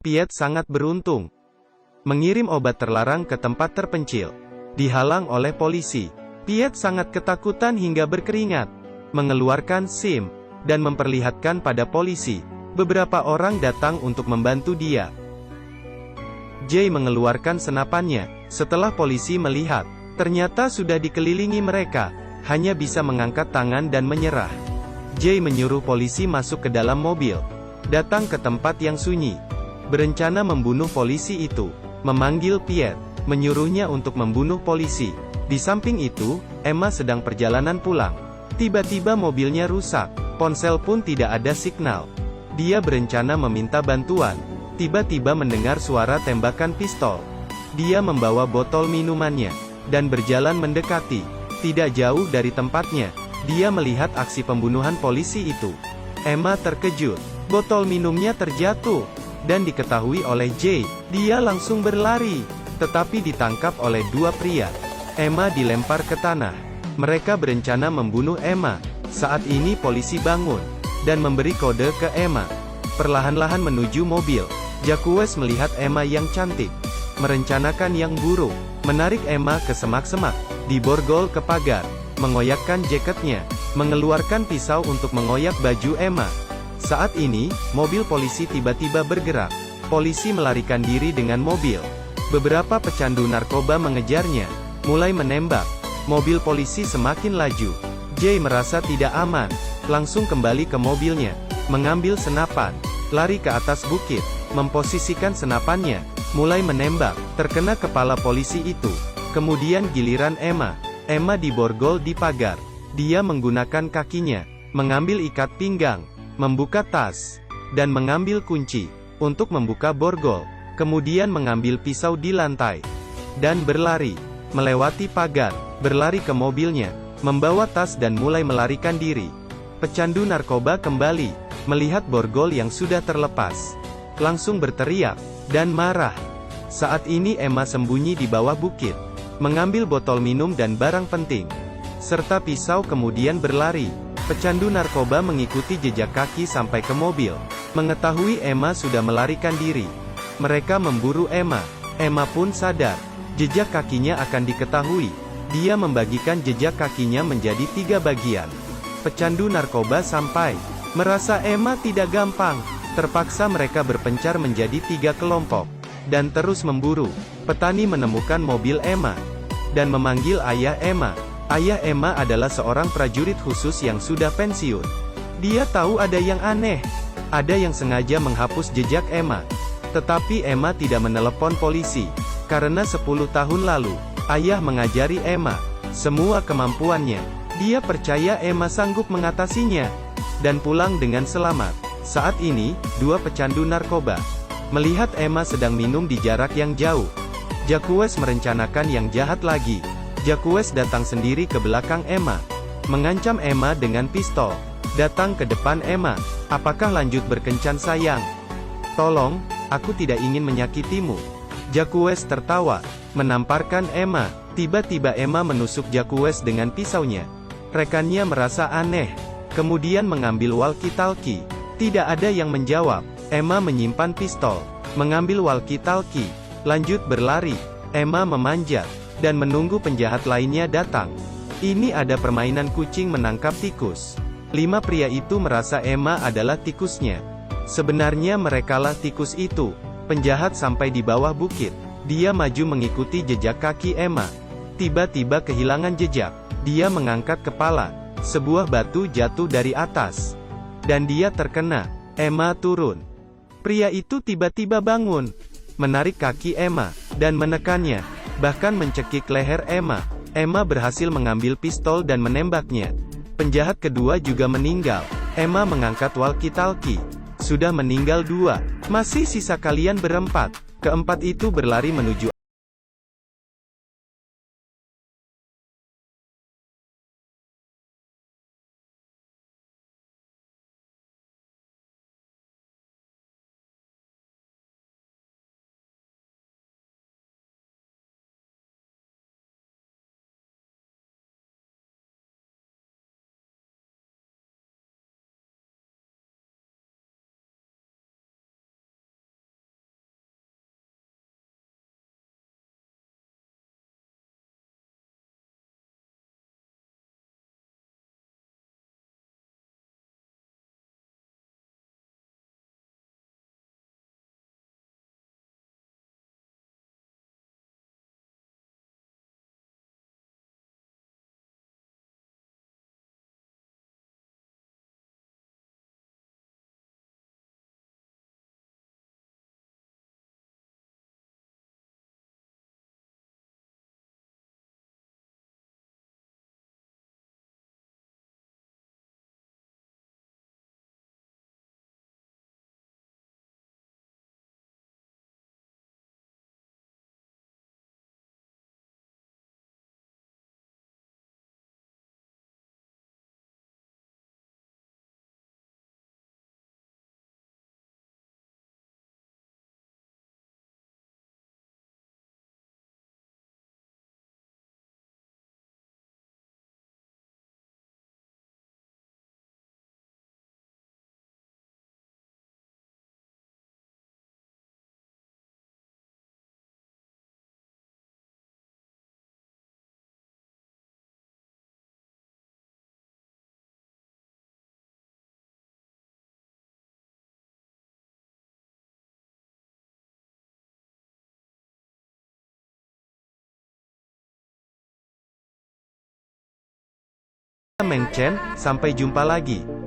Piet sangat beruntung. Mengirim obat terlarang ke tempat terpencil. Dihalang oleh polisi. Piet sangat ketakutan hingga berkeringat. Mengeluarkan SIM, dan memperlihatkan pada polisi. Beberapa orang datang untuk membantu dia. Jay mengeluarkan senapannya. Setelah polisi melihat, ternyata sudah dikelilingi mereka. Hanya bisa mengangkat tangan dan menyerah. Jay menyuruh polisi masuk ke dalam mobil. Datang ke tempat yang sunyi. Berencana membunuh polisi itu. Memanggil Piet. Menyuruhnya untuk membunuh polisi. Di samping itu, Emma sedang perjalanan pulang. Tiba-tiba mobilnya rusak. Ponsel pun tidak ada signal. Dia berencana meminta bantuan. Tiba-tiba mendengar suara tembakan pistol. Dia membawa botol minumannya. Dan berjalan mendekati. Tidak jauh dari tempatnya. Dia melihat aksi pembunuhan polisi itu. Emma terkejut. Botol minumnya terjatuh. Dan diketahui oleh Jay. Dia langsung berlari. Tetapi ditangkap oleh dua pria. Emma dilempar ke tanah. Mereka berencana membunuh Emma. Saat ini polisi bangun. Dan memberi kode ke Emma. Perlahan-lahan menuju mobil. Jacques melihat Emma yang cantik. Merencanakan yang buruk. Menarik Emma ke semak-semak. Diborgol ke pagar. Mengoyakkan jaketnya. Mengeluarkan pisau untuk mengoyak baju Emma. Saat ini, mobil polisi tiba-tiba bergerak. Polisi melarikan diri dengan mobil. Beberapa pecandu narkoba mengejarnya. Mulai menembak. Mobil polisi semakin laju. Jay merasa tidak aman. Langsung kembali ke mobilnya. Mengambil senapan. Lari ke atas bukit. Memposisikan senapannya. Mulai menembak. Terkena kepala polisi itu. Kemudian giliran Emma. Emma diborgol di pagar. Dia menggunakan kakinya. Mengambil ikat pinggang. Membuka tas. Dan mengambil kunci. Untuk membuka borgol. Kemudian mengambil pisau di lantai. Dan berlari. Melewati pagar. Berlari ke mobilnya. Membawa tas dan mulai melarikan diri. Pecandu narkoba kembali. Melihat borgol yang sudah terlepas. Langsung berteriak. Dan marah. Saat ini Emma sembunyi di bawah bukit. Mengambil botol minum dan barang penting. Serta pisau kemudian berlari. Pecandu narkoba mengikuti jejak kaki sampai ke mobil. Mengetahui Emma sudah melarikan diri. Mereka memburu Emma. Emma pun sadar. Jejak kakinya akan diketahui. Dia membagikan jejak kakinya menjadi 3 bagian. Pecandu narkoba sampai. Merasa Emma tidak gampang. Terpaksa mereka berpencar menjadi 3 kelompok. Dan terus memburu. Petani menemukan mobil Emma. Dan memanggil ayah Emma. Ayah Emma adalah seorang prajurit khusus yang sudah pensiun. Dia tahu ada yang aneh. Ada yang sengaja menghapus jejak Emma. Tetapi Emma tidak menelepon polisi. Karena 10 tahun lalu, ayah mengajari Emma semua kemampuannya. Dia percaya Emma sanggup mengatasinya. Dan pulang dengan selamat. Saat ini, 2 pecandu narkoba melihat Emma sedang minum di jarak yang jauh. Jacques merencanakan yang jahat lagi. Jacques datang sendiri ke belakang Emma. Mengancam Emma dengan pistol. Datang ke depan Emma. Apakah lanjut berkencan sayang? Tolong, aku tidak ingin menyakitimu. Jacques tertawa. Menamparkan Emma. Tiba-tiba Emma menusuk Jacques dengan pisaunya. Rekannya merasa aneh. Kemudian mengambil walkie-talkie. Tidak ada yang menjawab. Emma menyimpan pistol. Mengambil walkie-talkie. Lanjut berlari. Emma memanjat. Dan menunggu penjahat lainnya datang. Ini ada permainan kucing menangkap tikus. 5 pria itu merasa Emma adalah tikusnya. Sebenarnya merekalah tikus itu. Penjahat sampai di bawah bukit. Dia maju mengikuti jejak kaki Emma. Tiba-tiba kehilangan jejak. Dia mengangkat kepala. Sebuah batu jatuh dari atas. Dan dia terkena. Emma turun. Pria itu tiba-tiba bangun. Menarik kaki Emma. Dan menekannya. Bahkan mencekik leher Emma. Emma berhasil mengambil pistol dan menembaknya. Penjahat kedua juga meninggal. Emma mengangkat walkie-talkie. Sudah meninggal 2. Masih sisa kalian berempat. Keempat itu berlari menuju Meng Chen, sampai jumpa lagi.